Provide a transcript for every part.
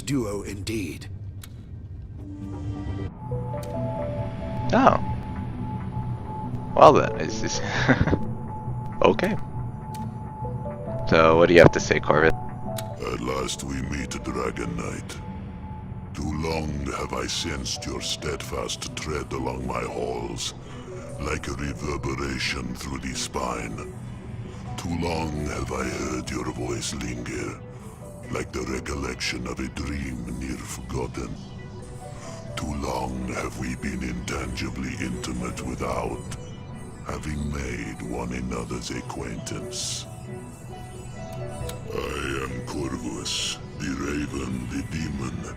duo indeed. Oh. Well then, is this... Okay. So, what do you have to say, Corvus? At last we meet, Dragon Knight. Too long have I sensed your steadfast tread along my halls, like a reverberation through the spine. Too long have I heard your voice linger, like the recollection of a dream near forgotten. Too long have we been intangibly intimate without having made one another's acquaintance. I am Corvus, the Raven, the Demon.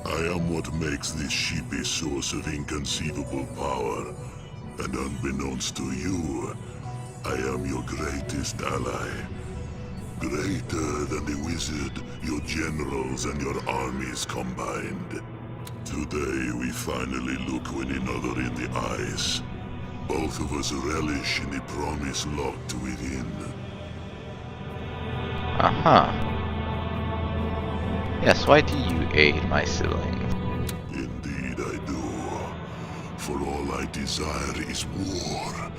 I am what makes this ship a source of inconceivable power, and unbeknownst to you, I am your greatest ally. Greater than the wizard, your generals, and your armies combined. Today we finally look one another in the eyes. Both of us relish in the promise locked within. Uh-huh. Yes, why do you aid my sibling? Indeed I do. For all I desire is war.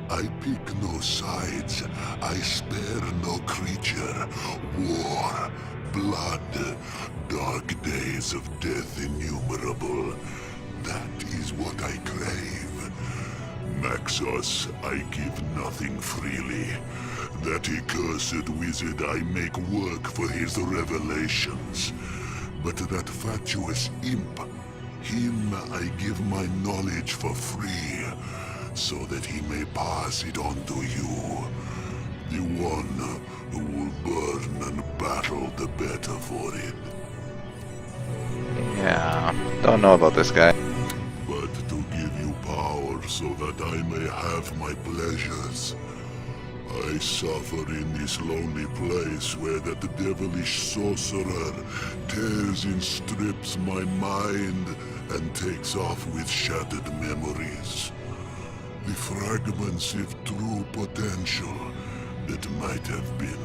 I pick no sides. I spare no creature. War, blood, dark days of death innumerable. That is what I crave. Maxos, I give nothing freely. That accursed wizard I make work for his revelations. But that fatuous imp, him I give my knowledge for free, so that he may pass it on to you. The one who will burn and battle the better for it. Yeah, don't know about this guy. But to give you power so that I may have my pleasures. I suffer in this lonely place where that devilish sorcerer tears in strips my mind and takes off with shattered memories. The fragments of true potential that might have been.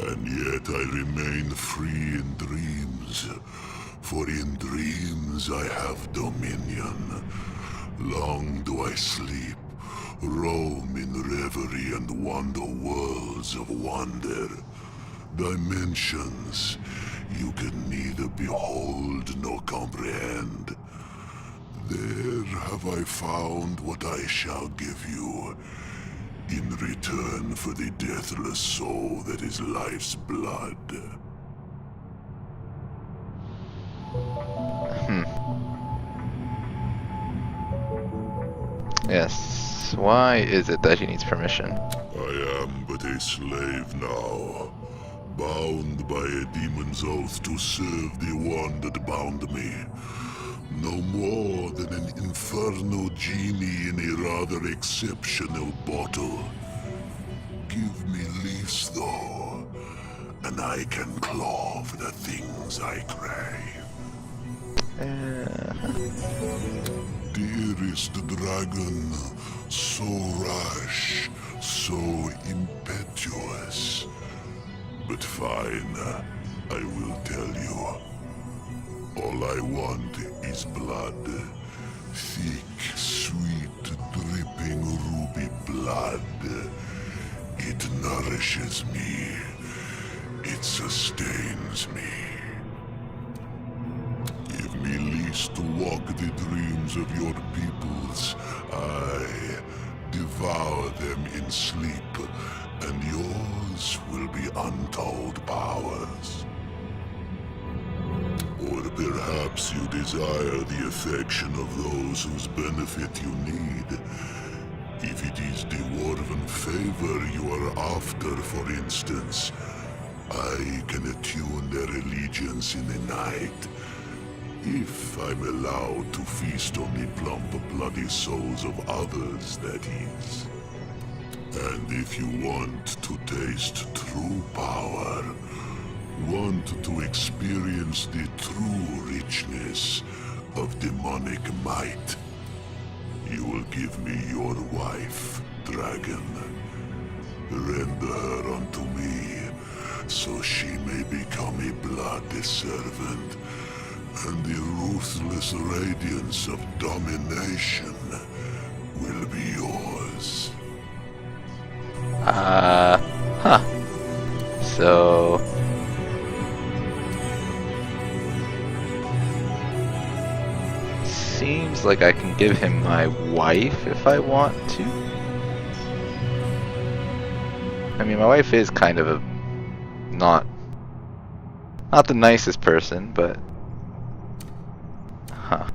And yet I remain free in dreams, for in dreams I have dominion. Long do I sleep, roam in reverie and wander worlds of wonder. Dimensions you can neither behold nor comprehend. There have I found what I shall give you, in return for the deathless soul that is life's blood. Yes, why is it that he needs permission? I am but a slave now, bound by a demon's oath to serve the one that bound me. No more than an infernal genie in a rather exceptional bottle. Give me leaves though, and I can claw for the things I crave. Dearest dragon, so rash, so impetuous. But fine, I will tell you. All I want is blood. Thick, sweet, dripping ruby blood. It nourishes me. It sustains me. Give me lease to walk the dreams of your peoples. I devour them in sleep, and yours will be untold powers. Or perhaps you desire the affection of those whose benefit you need. If it is dwarven favor you are after, for instance, I can attune their allegiance in the night. If I'm allowed to feast on the plump, bloody souls of others, that is. And if you want to taste true power, want to experience the true richness of demonic might, you will give me your wife, dragon. Render her unto me, so she may become a bloody servant, and the ruthless radiance of domination will be yours. Huh. So... seems like I can give him my wife if I want to. I mean, my wife is kind of a... not the nicest person, but... huh.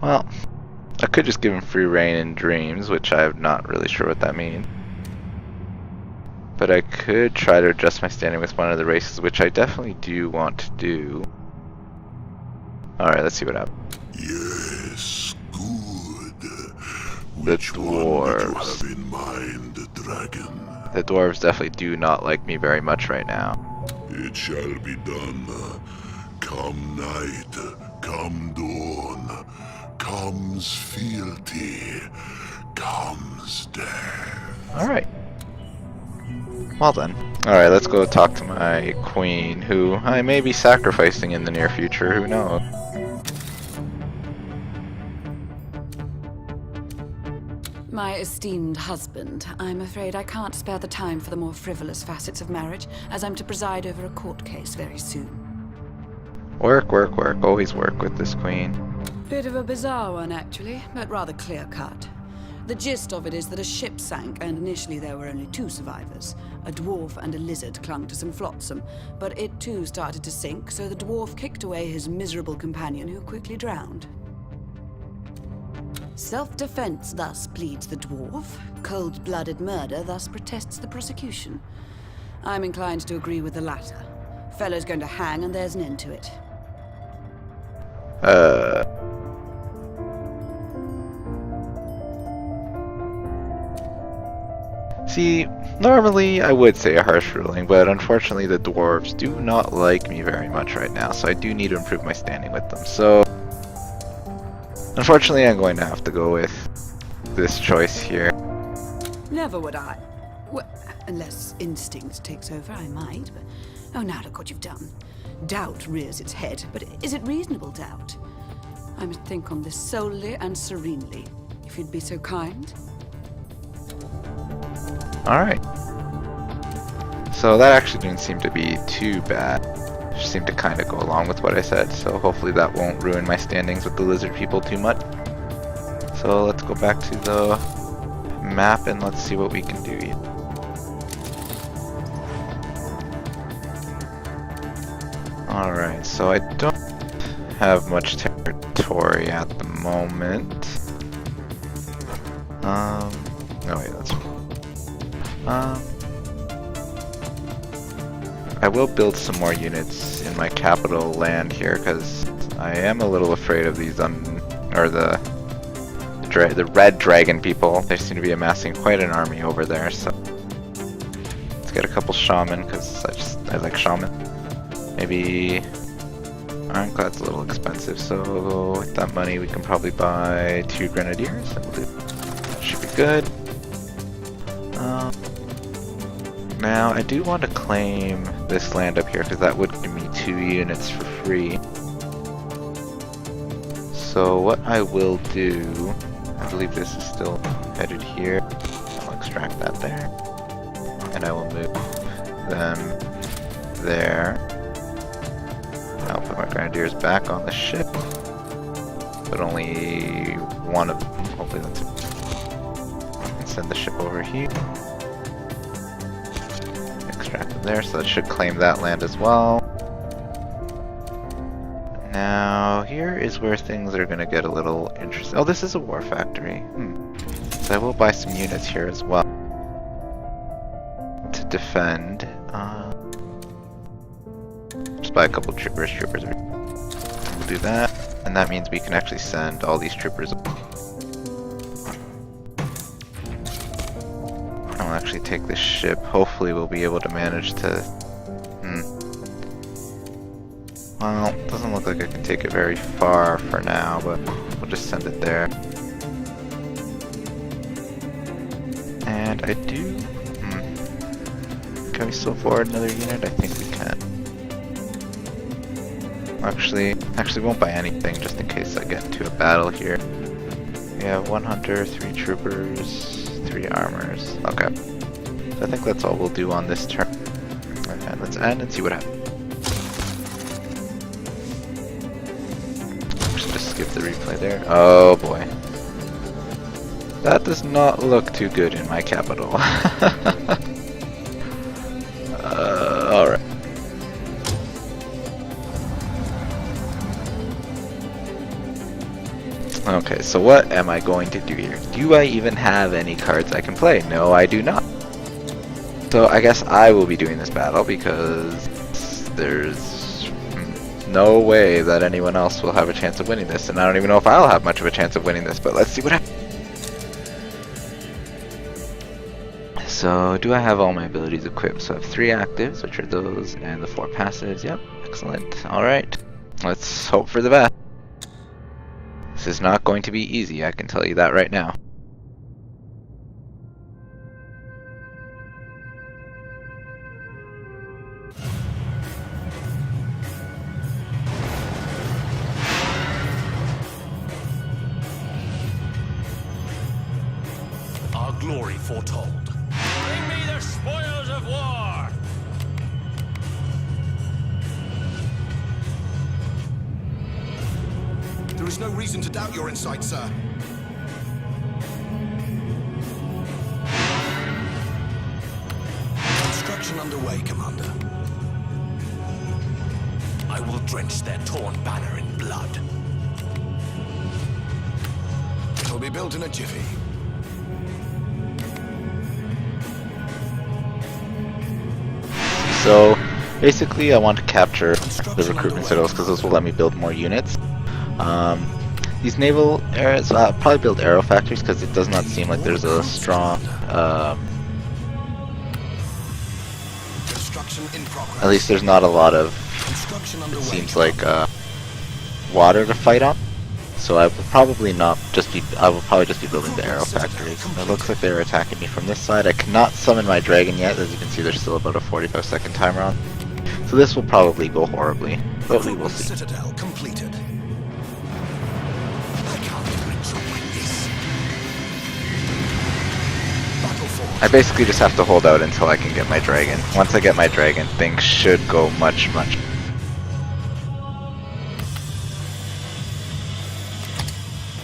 Well, I could just give him free reign in dreams, which I'm not really sure what that means. But I could try to adjust my standing with one of the races, which I definitely do want to do. Alright, let's see what happens. Yes, good. The Which one did you dwarves. have in mind, dragon? The dwarves definitely do not like me very much right now. It shall be done. Come night, come dawn, comes fealty, comes death. Alright. Well then. Alright, let's go talk to my queen, who I may be sacrificing in the near future, who knows. My esteemed husband, I'm afraid I can't spare the time for the more frivolous facets of marriage, as I'm to preside over a court case very soon. Work, work, work. Always work with this queen. Bit of a bizarre one, actually, but rather clear-cut. The gist of it is that a ship sank, and initially there were only 2 survivors. A dwarf and a lizard clung to some flotsam, but it too started to sink, so the dwarf kicked away his miserable companion, who quickly drowned. Self-defense thus pleads the dwarf. Cold-blooded murder thus protests the prosecution. I'm inclined to agree with the latter. Fellow's going to hang, and there's an end to it. See, normally I would say a harsh ruling, but unfortunately the dwarves do not like me very much right now, so I do need to improve my standing with them. So, unfortunately I'm going to have to go with this choice here. Never would I. Well, unless instinct takes over, I might, but... oh, now look what you've done. Doubt rears its head, but is it reasonable doubt? I must think on this solely and serenely, if you'd be so kind. Alright. So that actually didn't seem to be too bad. Just seemed to kind of go along with what I said, so hopefully that won't ruin my standings with the lizard people too much. So let's go back to the map and let's see what we can do here. Alright, so I don't have much territory at the moment. Oh wait, that's... I will build some more units in my capital land here, because I am a little afraid of these the red dragon people. They seem to be amassing quite an army over there, so let's get a couple shaman, because I like shaman. Maybe ironclad's a little expensive, so with that money we can probably buy 2 grenadiers. That should be good. Now, I do want to claim this land up here, because that would give me 2 units for free. So what I will do, I believe this is still headed here. I'll extract that there. And I will move them there. I'll put my grenadiers back on the ship. But only one of them. Hopefully that's it. And send the ship over here. There, so that should claim that land as well. Now, here is where things are going to get a little interesting. Oh, this is a war factory. So I will buy some units here as well to defend. Just buy a couple troopers. We'll do that, and that means we can actually send all these troopers. I'll actually take this ship. Hopefully we'll be able to manage to... Well, doesn't look like I can take it very far for now, but we'll just send it there. And I do... Can we still forward another unit? I think we can. Actually won't buy anything just in case I get into a battle here. We have 1 hunter, 3 troopers, 3 armors. Okay. So I think that's all we'll do on this turn. And let's end and see what happens. Just skip the replay there. Oh boy. That does not look too good in my capital. Alright. Okay, so what am I going to do here? Do I even have any cards I can play? No, I do not. So I guess I will be doing this battle because there's no way that anyone else will have a chance of winning this, and I don't even know if I'll have much of a chance of winning this, but let's see what happens. So, do I have all my abilities equipped? So I have 3 actives, which are those, and the 4 passives. Yep, excellent. Alright, let's hope for the best. This is not going to be easy, I can tell you that right now. Our glory foretold. Bring me the spoils of war! There is no reason to doubt your insight, sir. Construction underway, Commander. I will drench their torn banner in blood. It'll be built in a jiffy. So, basically I want to capture the recruitment citadels because those will let me build more units. These naval areas, I'll probably build aero factories because it does not seem like there's a strong, at least there's not a lot of, it seems like, water to fight on. So I will probably just be building the aero factories. It looks like they're attacking me from this side. I cannot summon my dragon yet, as you can see there's still about a 45-second timer on. So this will probably go horribly, but we will see. Citadel completed. I can't retreat like this. Battle force. I basically just have to hold out until I can get my dragon. Once I get my dragon, things should go much.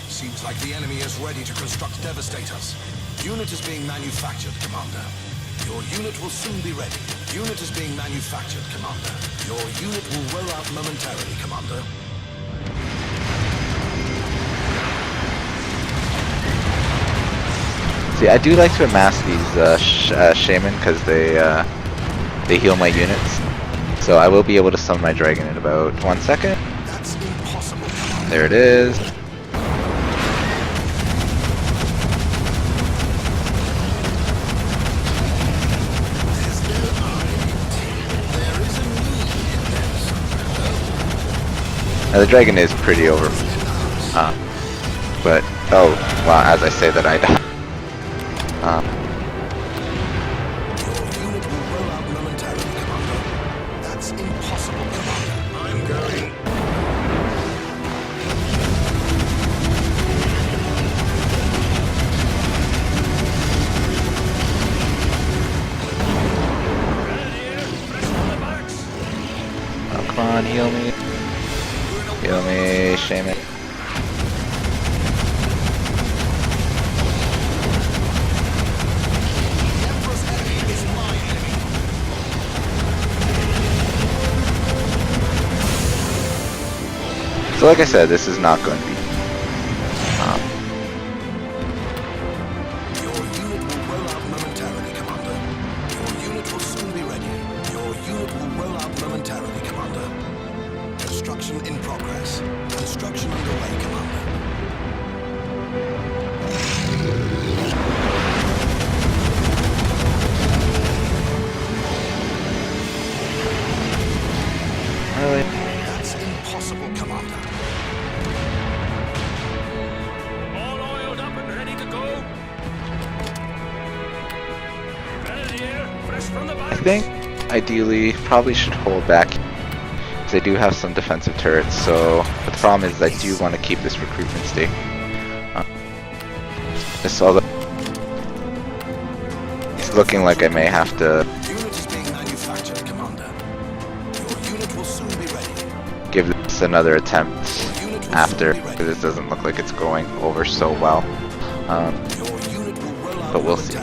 Seems like the enemy is ready to construct devastators. Unit is being manufactured, Commander. Your unit will soon be ready. Unit is being manufactured, Commander. Your unit will roll out momentarily, Commander. See, I do like to amass these shaman because they heal my units. So I will be able to summon my dragon in about 1 second. That's impossible, Commander. There it is. Now the dragon is pretty over, but oh wow! As I say that, I die. Your unit will roll out momentarily, Commander. That's impossible, Commander. I'm going. Oh, come on, heal me. Heal me, shaman. So like I said, this is not going to be Your unit will roll out momentarily, Commander. Your unit will soon be ready. Your unit will roll out momentarily, Commander. Construction in progress. Construction underway, Commander. really. That's impossible, Commander. All oiled up and ready to go? I think ideally probably should hold back because I do have some defensive turrets. So, but the problem is I do want to keep this recruitment stake. Just although it's looking like I may have to give this another attempt after, because this doesn't look like it's going over so well. But we'll see.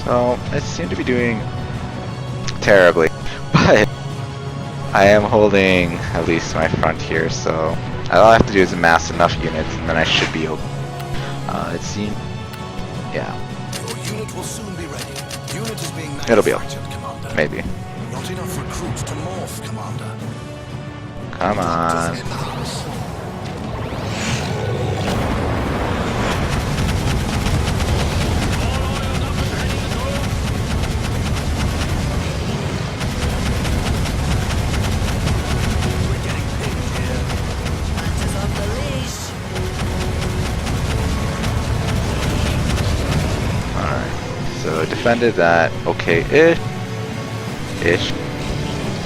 So, I seem to be doing terribly, but I am holding at least my front here, so all I have to do is amass enough units and then I should be able. It seems, yeah. It'll be okay. Maybe. Not enough recruits to morph, Commander. Come on. So defended that okay-ish.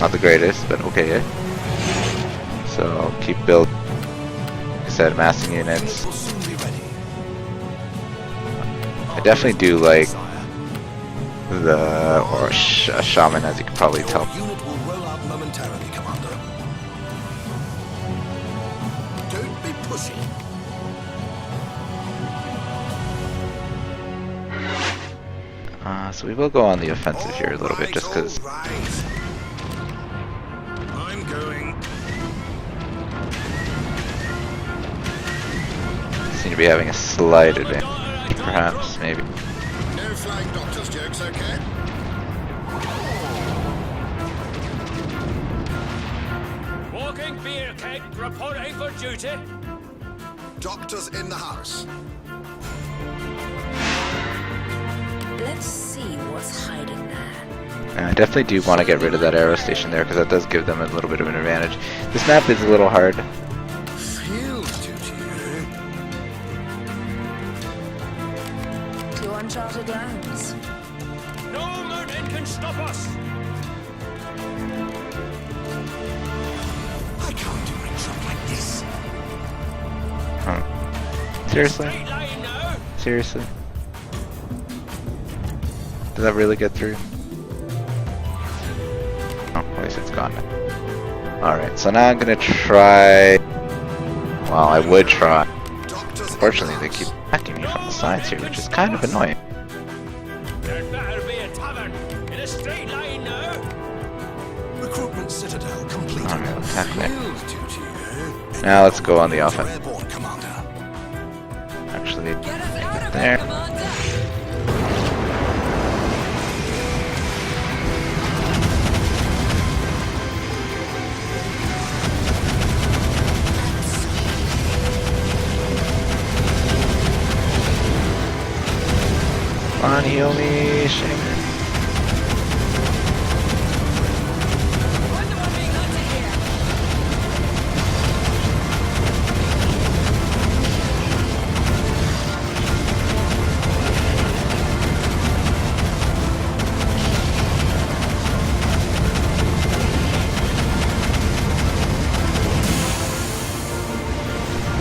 Not the greatest, but okay-ish. So keep building. Like I said, amassing units. I definitely do like the shaman, as you can probably tell. Unit will roll out momentarily, Commander. Don't be pushy. So we will go on the offensive here a little bit, just because. I'm going. Seem to be having a slight advantage, perhaps, maybe. No flying doctor's jokes, okay? Walking beer keg reporting for duty. Doctors in the house. Let's see what's hiding there. I definitely do want to get rid of that arrow station there, because that does give them a little bit of an advantage. This map is a little hard. Field duty, eh? To uncharted lands. No mountain can stop us. I can't do my job like this. Seriously? Straight line now. Seriously? Does that really get through? Oh, at least it's gone now. Alright, so now I'm gonna try... Well, I would try. Unfortunately, they keep attacking me from the sides here, which is kind of annoying. There'd better be a tavern in a straight line now. Recruitment citadel completed. Alright, attack there. Field duty, eh? Now let's go on the offense. Airborne, Commander. Actually, there. Come on, heal me, Shaker.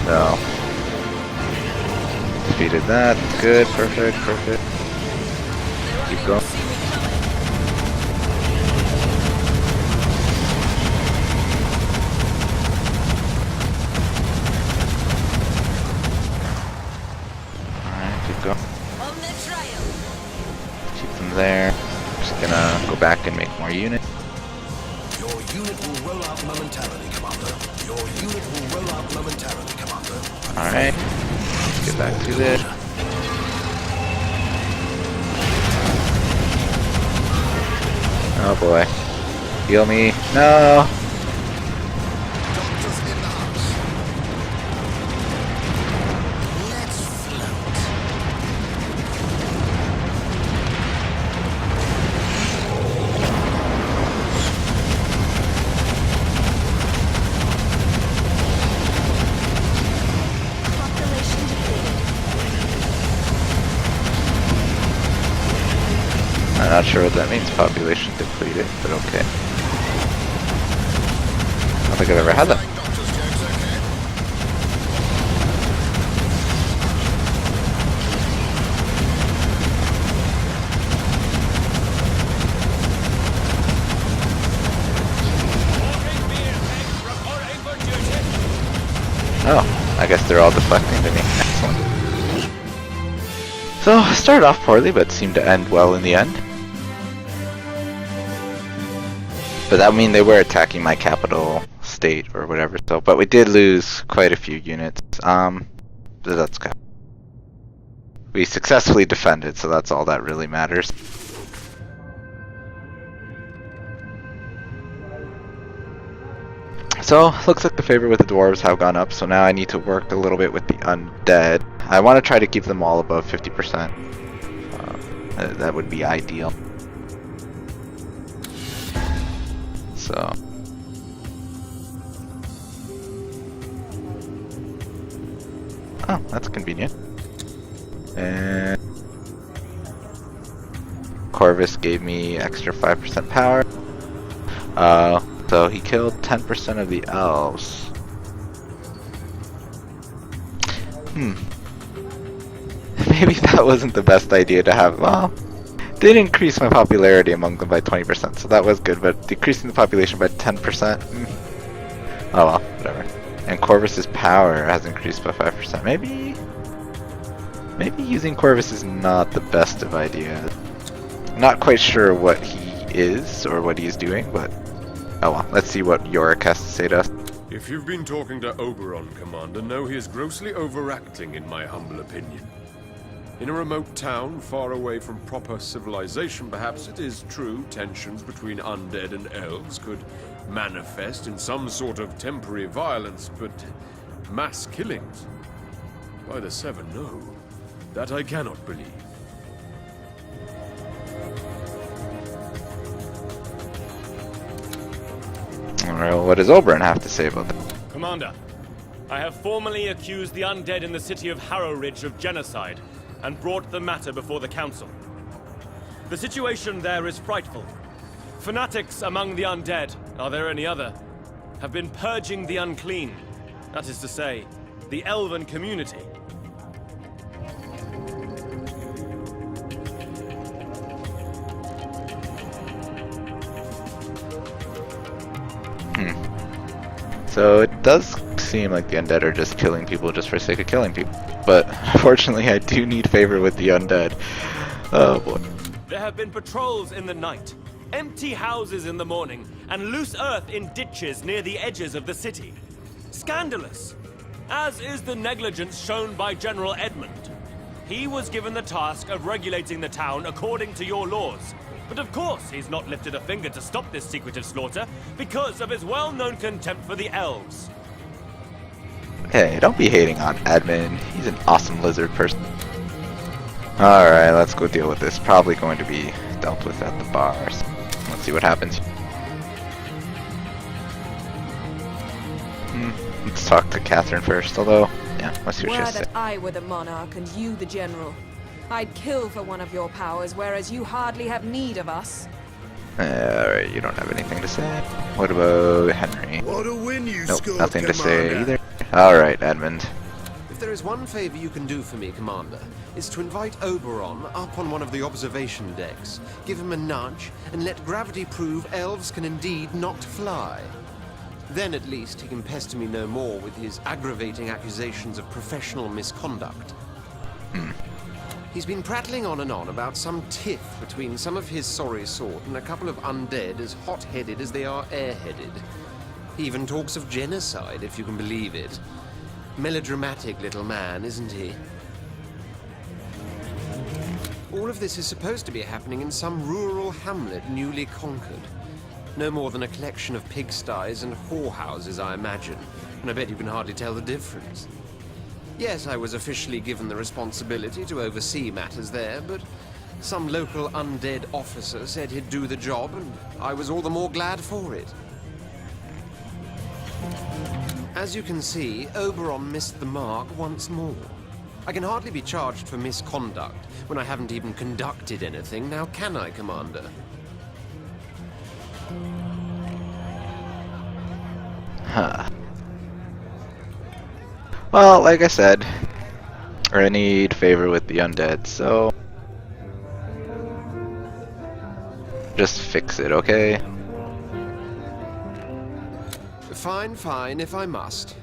So, defeated that. Good, perfect, perfect. Keep going. Just gonna go back and make more units. Your unit will roll out momentarily, Commander. Your unit will roll out momentarily, Commander. Alright. Let's get back to this. Oh boy. Heal me. No! Doctors in the house. Let's float. Population depleted. I'm not sure what that means, population depleted, but okay. I don't think I've ever had that. Doctor's jokes, okay? Reporting for duty. Oh, I guess they're all deflecting to me. Excellent. So, I started off poorly, but seemed to end well in the end. But that would mean they were attacking my capital state or whatever. So, but we did lose quite a few units. But that's good. We successfully defended, so that's all that really matters. So, looks like the favor with the dwarves have gone up, so now I need to work a little bit with the undead. I want to try to keep them all above 50%. That would be ideal. So... oh, that's convenient. And... Corvus gave me extra 5% power. So he killed 10% of the elves. Maybe that wasn't the best idea to have. Well, did increase my popularity among them by 20%, so that was good, but decreasing the population by 10%? Oh well, whatever. And Corvus's power has increased by 5%. Maybe using Corvus is not the best of ideas. Not quite sure what he is or what he's doing, but oh well, let's see what Yorick has to say to us. If you've been talking to Oberon, Commander, know he is grossly overacting, in my humble opinion. In a remote town, far away from proper civilization, perhaps it is true tensions between undead and elves could manifest in some sort of temporary violence, but mass killings? By the Seven, no. That I cannot believe. Well, what does Oberon have to say about that? Commander, I have formally accused the undead in the city of Harrow Ridge of genocide and brought the matter before the council. The situation there is frightful. Fanatics among the undead, are there any other, have been purging the unclean, that is to say, the elven community. So it does seem like the undead are just killing people just for the sake of killing people. But unfortunately I do need favor with the undead. Oh boy. There have been patrols in the night, empty houses in the morning, and loose earth in ditches near the edges of the city. Scandalous! As is the negligence shown by General Edmund. He was given the task of regulating the town according to your laws. But of course he's not lifted a finger to stop this secretive slaughter because of his well-known contempt for the elves. Hey, don't be hating on Edmund. He's an awesome lizard person. Alright, let's go deal with this. Probably going to be dealt with at the bars. Let's see what happens. Let's talk to Catherine first, although, yeah, let's see what she Were has to say. that I were the monarch and you the general, I'd kill for one of your powers, whereas you hardly have need of us. Alright, you don't have anything to say. What about Henry? What a win you Nope, scored, nothing to say Commander. either. Alright, Edmund. If there is one favor you can do for me, Commander, it's to invite Oberon up on one of the observation decks, give him a nudge, and let gravity prove elves can indeed not fly. Then at least he can pester me no more with his aggravating accusations of professional misconduct. He's been prattling on and on about some tiff between some of his sorry sort and a couple of undead as hot-headed as they are airheaded. He even talks of genocide, if you can believe it. Melodramatic little man, isn't he? All of this is supposed to be happening in some rural hamlet newly conquered. No more than a collection of pigsties and whorehouses, I imagine, and I bet you can hardly tell the difference. Yes, I was officially given the responsibility to oversee matters there, but some local undead officer said he'd do the job, and I was all the more glad for it. As you can see, Oberon missed the mark once more. I can hardly be charged for misconduct when I haven't even conducted anything, now can I, Commander? Huh. Well, like I said, I need favor with the undead, so just fix it, okay? Fine, fine, if I must.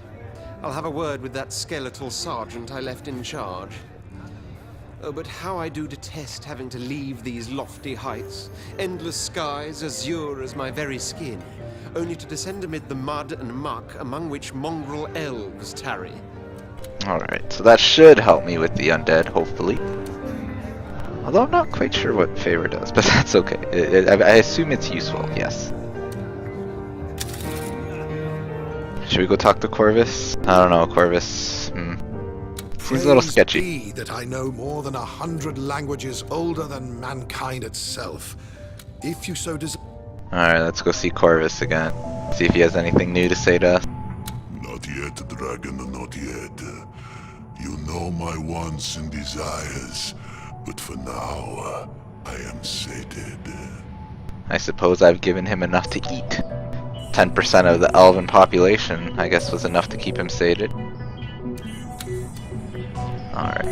I'll have a word with that skeletal sergeant I left in charge. Oh, but how I do detest having to leave these lofty heights, endless skies azure as my very skin, only to descend amid the mud and muck among which mongrel elves tarry. Alright, so that should help me with the undead, hopefully. Although I'm not quite sure what favor does, but that's okay. I assume it's useful, yes. Should we go talk to Corvus? I don't know, Corvus. Seems a little sketchy. Praise be that I know more than 100 languages older than mankind itself. If you so desire. Alright, let's go see Corvus again. See if he has anything new to say to us. Not yet, dragon, not yet. You know my wants and desires, but for now, I am sated. I suppose I've given him enough to eat. 10% of the elven population, I guess, was enough to keep him sated. Alright.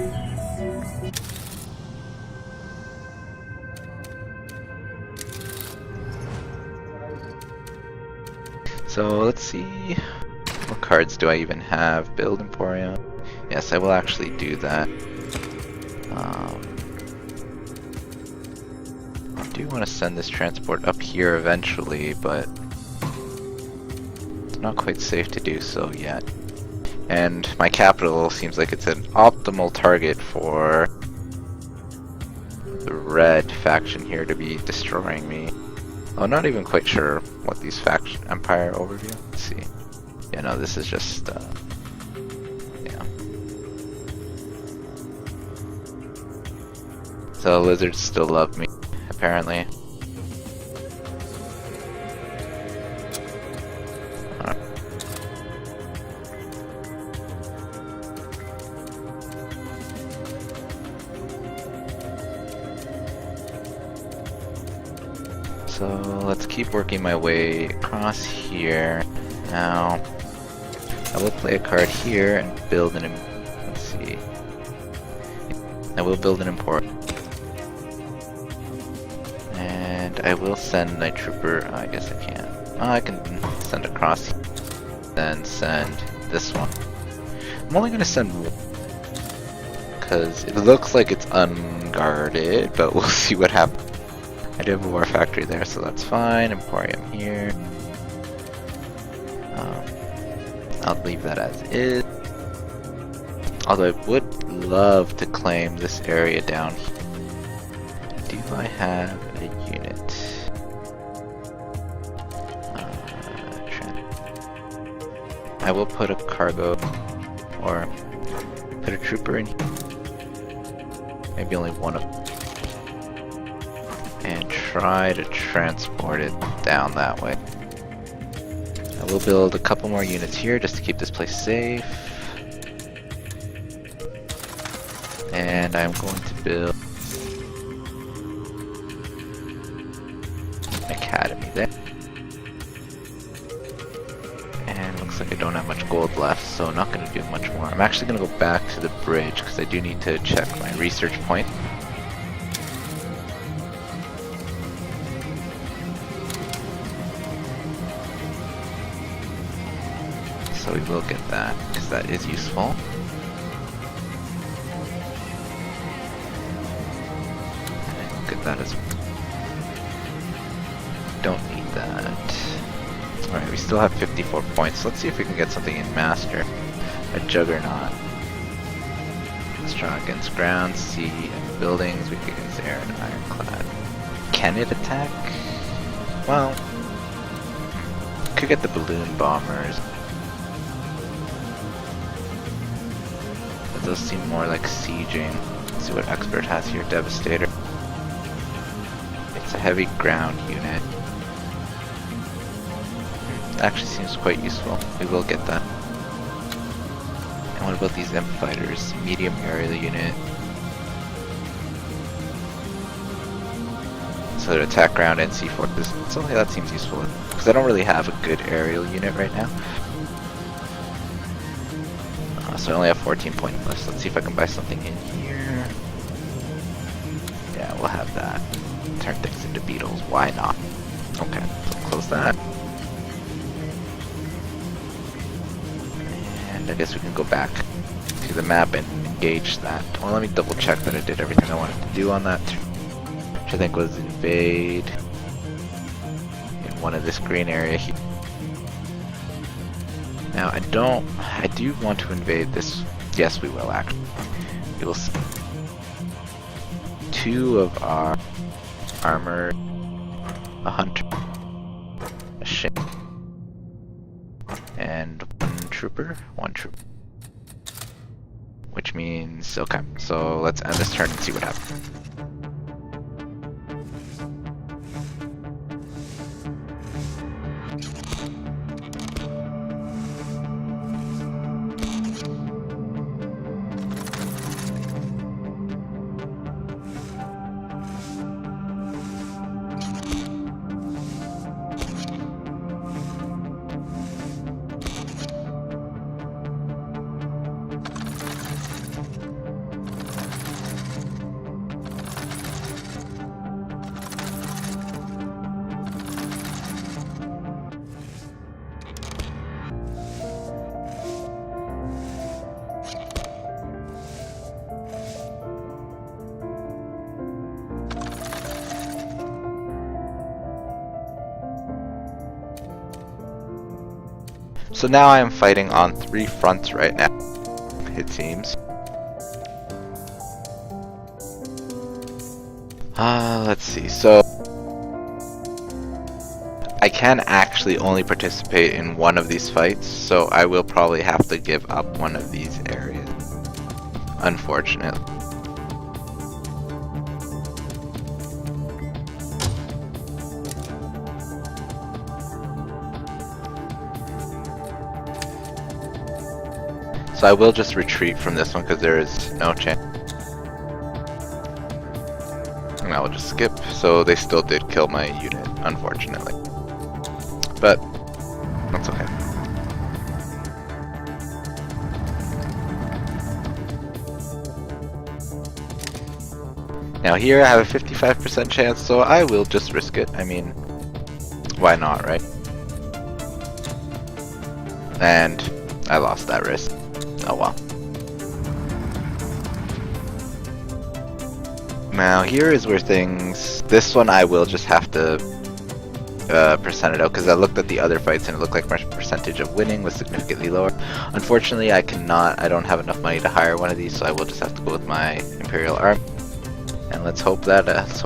So let's see, what cards do I even have? Build Emporium. Yes, I will actually do that. I do want to send this transport up here eventually, but it's not quite safe to do so yet. And my capital seems like it's an optimal target for the red faction here to be destroying me. I'm not even quite sure what these faction empire overview. Let's see. Yeah, no, this is just yeah. So lizards still love me, apparently. So let's keep working my way across here. Now, I will play a card here and build an. Let's see. I will build an import, and I will send Night Trooper. I guess I can. I can send across, then send this one. I'm only gonna send one because it looks like it's unguarded, but we'll see what happens. I do have a war factory there, so that's fine. Emporium here. I'll leave that as is. Although I would love to claim this area down here. Do I have a unit? I will put a cargo, or put a trooper in here. Maybe only one of them. And try to transport it down that way. I will build a couple more units here just to keep this place safe. And I'm going to build an academy there. And looks like I don't have much gold left, so I'm not going to do much more. I'm actually going to go back to the bridge because I do need to check my research point. So we will get that, because that is useful. that as well. Don't need that. Alright, we still have 54 points. Let's see if we can get something in Master. A Juggernaut. Strong against ground, sea, and buildings. Weak against air and ironclad. Can it attack? Well, could get the balloon bombers. But those seem more like sieging. Let's see what expert has here. Devastator. It's a heavy ground unit. Actually seems quite useful. We will get that. And what about these imp fighters? Medium aerial unit. So they attack ground and sea forces. So that seems useful. Because I don't really have a good aerial unit right now. So I only have 14 points left. Let's see if I can buy something in here. Yeah, we'll have that. Turn things into beetles. Why not? Okay, so close that. I guess we can go back to the map and engage that. Well, let me double check that I did everything I wanted to do on that, which I think was invade in one of this green area here. Now I do want to invade this. Yes, we will actually. We will see 2 of our armor, a hunter, a ship, and one trooper. Which means, okay, so let's end this turn and see what happens. So now I am fighting on 3 fronts right now, it seems. Let's see, so I can actually only participate in one of these fights, so I will probably have to give up one of these areas, unfortunately. So I will just retreat from this one because there is no chance. And I will just skip. So they still did kill my unit, unfortunately. But that's okay. Now here I have a 55% chance, so I will just risk it. I mean, why not, right? And I lost that risk. Oh well. Now here is where things... This one I will just have to percent it out, because I looked at the other fights and it looked like my percentage of winning was significantly lower. Unfortunately I don't have enough money to hire one of these, so I will just have to go with my Imperial Army. And let's hope for the best.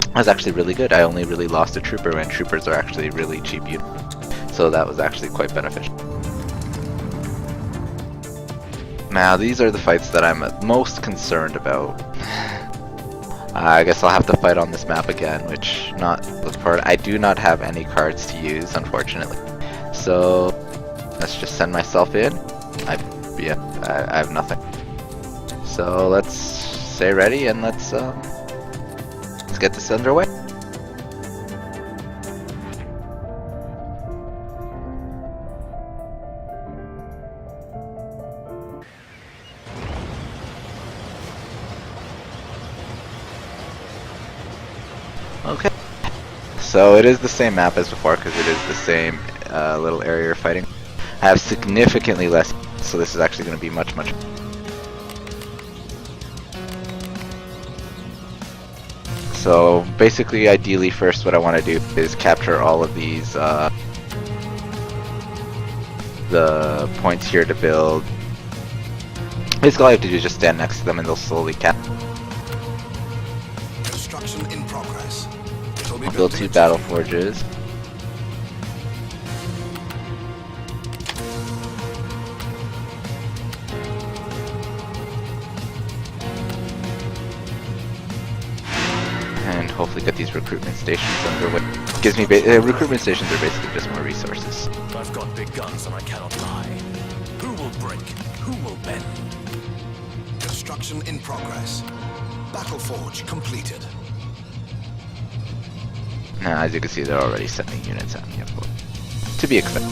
That was actually really good. I only really lost a trooper, and troopers are actually really cheap units. So that was actually quite beneficial. Now these are the fights that I'm most concerned about. I guess I'll have to fight on this map again, which I do not have any cards to use, unfortunately. So let's just send myself in. I have nothing. So let's stay ready and let's get this underway. Okay, so it is the same map as before because it is the same little area you're fighting. I have significantly less, so this is actually going to be much. So basically, ideally, first what I want to do is capture all of these the points here to build. Basically, all I have to do is just stand next to them, and they'll slowly Construction in progress. I'll build 2 battle forges. And hopefully get these recruitment stations underway. Gives me recruitment stations are basically just more resources. I've got big guns and I cannot lie. Who will break? Who will bend? Construction in progress. Battle forge completed. Now, as you can see, they're already sending units out here. To be expected.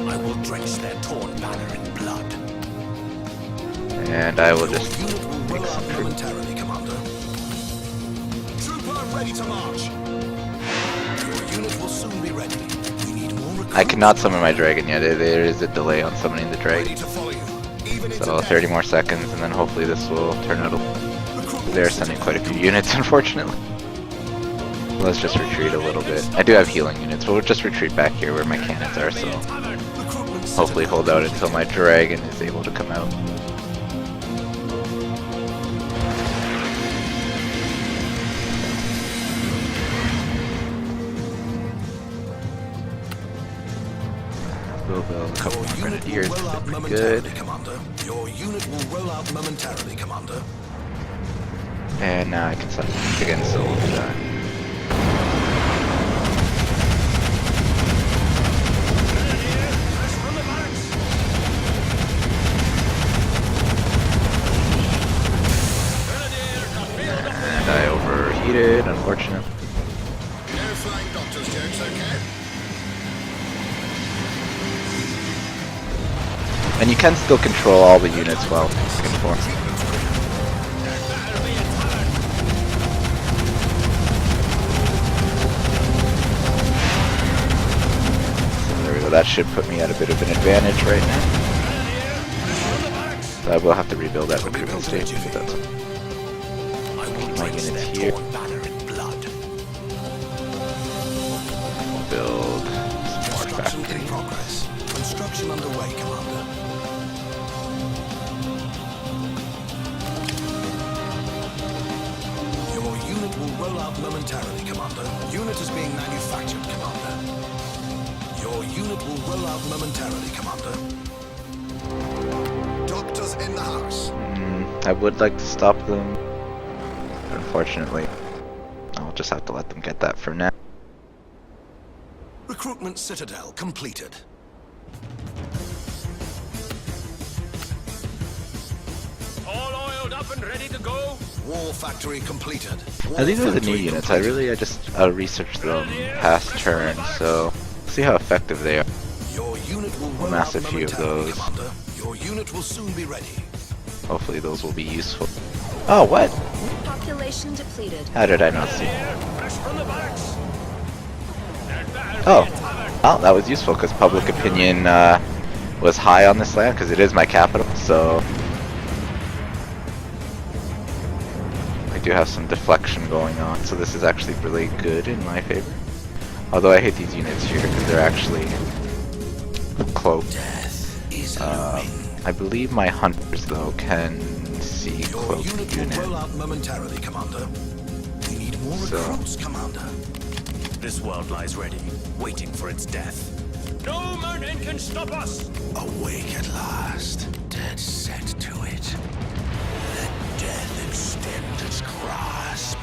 I will drench their torn banner in blood. And I will Your just unit will make roll some out troops. momentarily, Commander. Trooper ready to march. Your unit will soon be ready. We need more recruits. I cannot summon my dragon yet. There is a delay on summoning the Ready dragon. to follow you. Even into So death. 30 more seconds, and then hopefully this will turn out. Recruitment They're sending quite a few units, unfortunately. Let's just retreat a little bit. I do have healing units, but we'll just retreat back here where my cannons are, so Recruitment hopefully citadel hold out until my dragon is able to come out. We'll build a couple more Your unit grenadiers, will roll out that'd be good. momentarily, Commander. Your unit will roll out momentarily, Commander. And now I can summon again, so we'll do that. And I overheated, unfortunately. No flying doctor's jokes, okay? And you can still control all the units while looking for. So there we go. That should put me at a bit of an advantage right now. So I will have to rebuild that recruitment station, but that's I will my drench units their here. torn banner in blood. We'll build some more Construction in factories. progress. Construction underway, Commander. Your unit will roll out momentarily, Commander. Unit is being manufactured, Commander. Your unit will roll out momentarily, Commander. Doctors in the house. I would like to stop them. Unfortunately, I'll just have to let them get that for now. Recruitment citadel completed. All oiled up and ready to go? War factory completed. War Now these are the new factory units. I just researched them past turn, so see how effective they are. Your unit will roll massive out few of momentarily, those. Commander. Your unit will soon be ready. Hopefully those will be useful. Oh, what? Population depleted. How did I not see? Fresh from the barracks. Oh, well, that was useful because public opinion was high on this land because it is my capital. So I do have some deflection going on. So this is actually really good in my favor. Although I hate these units here because they're actually cloaked. Death is looming. I believe my hunters though can see Your cloaked unit will units. roll out momentarily, Commander. We need more So- recruits, Commander. This world lies ready, waiting for its death. No mountain can stop us! Awake at last. Dead set to it. Let death extend its grasp.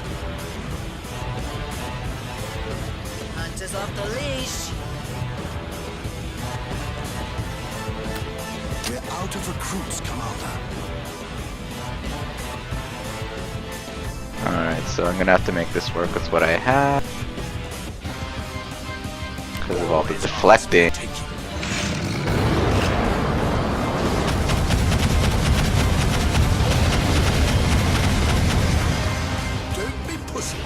Hunters off the leash. We're out of recruits, Commander. Alright, so I'm gonna have to make this work with what I have. Because of all the deflecting. Don't be pussy.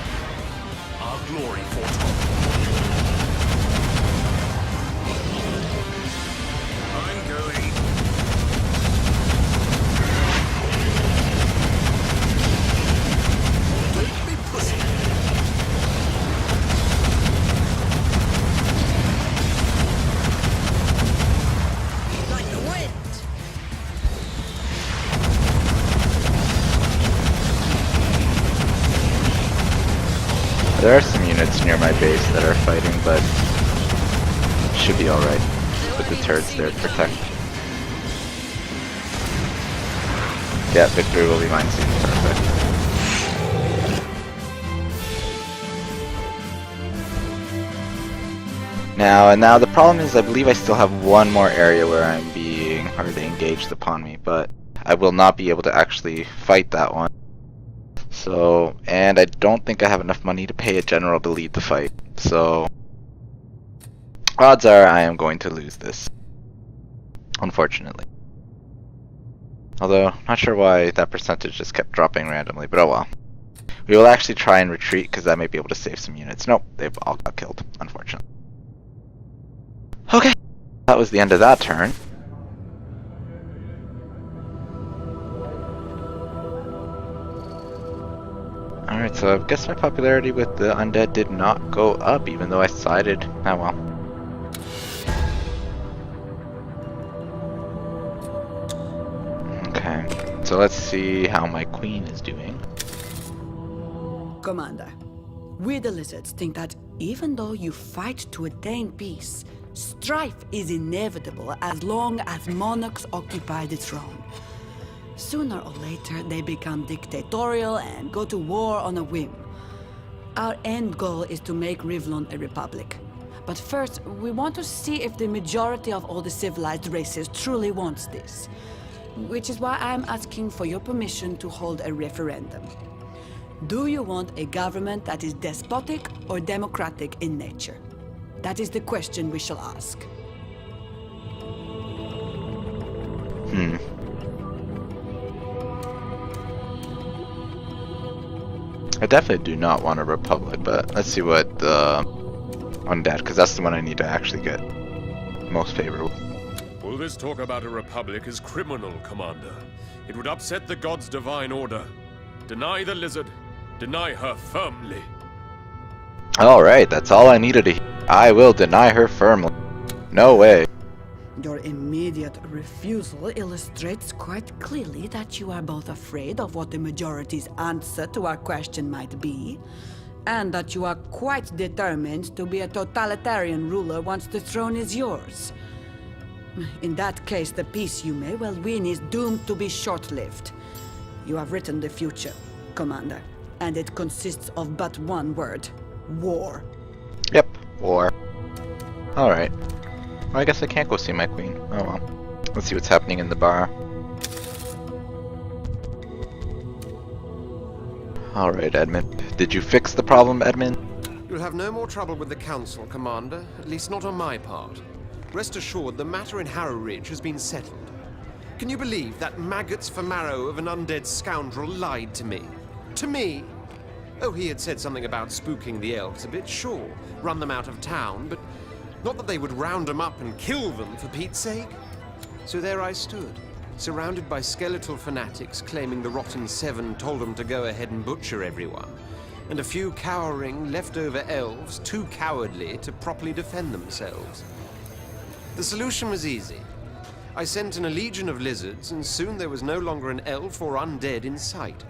Our glory foretold. I'm going. Don't be pussy. there are some units near my base that are fighting, but should be alright with the turrets there to protect. Yeah, victory will be mine soon. Perfect. Now the problem is I believe I still have one more area where I'm being hardly engaged upon me, but I will not be able to actually fight that one. So, and I don't think I have enough money to pay a general to lead the fight. So, odds are I am going to lose this. Unfortunately. Although, not sure why that percentage just kept dropping randomly, but oh well. We will actually try and retreat because I might be able to save some units. Nope, they've all got killed, unfortunately. Okay, that was the end of that turn. Alright, so I guess my popularity with the undead did not go up, even though I sided. Oh well. Okay, so let's see how my queen is doing. Commander, we the lizards think that even though you fight to attain peace, strife is inevitable as long as monarchs occupy the throne. Sooner or later, they become dictatorial and go to war on a whim. Our end goal is to make Rivlon a republic. But first, we want to see if the majority of all the civilized races truly wants this. Which is why I'm asking for your permission to hold a referendum. Do you want a government that is despotic or democratic in nature? That is the question we shall ask. I definitely do not want a republic, but let's see what the undead, because that's the one I need to actually get most favorable. All this talk about a republic is criminal, Commander. It would upset the gods' divine order. Deny the lizard. Deny her firmly. Alright, that's all I needed to hear. I will deny her firmly. No way. Your immediate refusal illustrates quite clearly that you are both afraid of what the majority's answer to our question might be, and that you are quite determined to be a totalitarian ruler once the throne is yours. In that case, the peace you may well win is doomed to be short-lived. You have written the future, Commander, and it consists of but one word: war. Yep, war. Alright. Well, I guess I can't go see my queen. Oh well. Let's see what's happening in the bar. Alright, Edmund. Did you fix the problem, Edmund? You'll have no more trouble with the Council, Commander. At least not on my part. Rest assured, the matter in Harrow Ridge has been settled. Can you believe that maggots for marrow of an undead scoundrel lied to me? To me? Oh, he had said something about spooking the elves a bit, sure. Run them out of town, but not that they would round them up and kill them, for Pete's sake. So there I stood, surrounded by skeletal fanatics claiming the Rotten Seven told them to go ahead and butcher everyone, and a few cowering, leftover elves too cowardly to properly defend themselves. The solution was easy. I sent in a legion of lizards, and soon there was no longer an elf or undead in sight.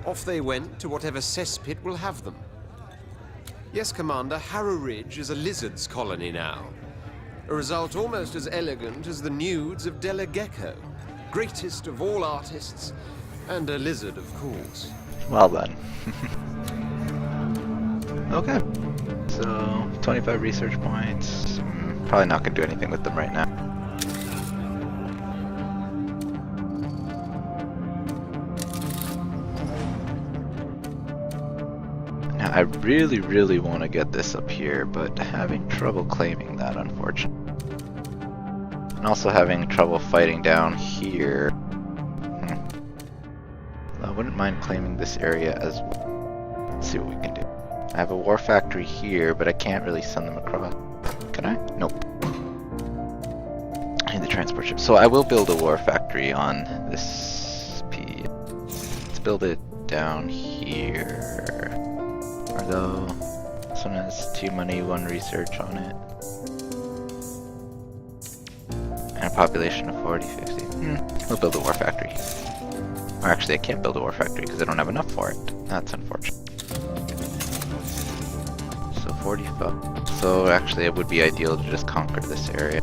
Off they went to whatever cesspit will have them. Yes, Commander, Harrow Ridge is a lizard's colony now. A result almost as elegant as the nudes of Della Gecko. Greatest of all artists, and a lizard, of course. Well done. Okay. So, 25 research points. Probably not going to do anything with them right now. Now, I really want to get this up here, but having trouble claiming that, unfortunately. And also having trouble fighting down here. I wouldn't mind claiming this area as well. Let's see what we can do. I have a war factory here, but I can't really send them across. Can I? Nope. I need the transport ship. So I will build a war factory on this piece. Let's build it down here. Although, this one has 2 money, 1 research on it. And a population of 40, 50. We'll build a war factory. Or actually, I can't build a war factory because I don't have enough for it. That's unfortunate. So 45. So actually it would be ideal to just conquer this area.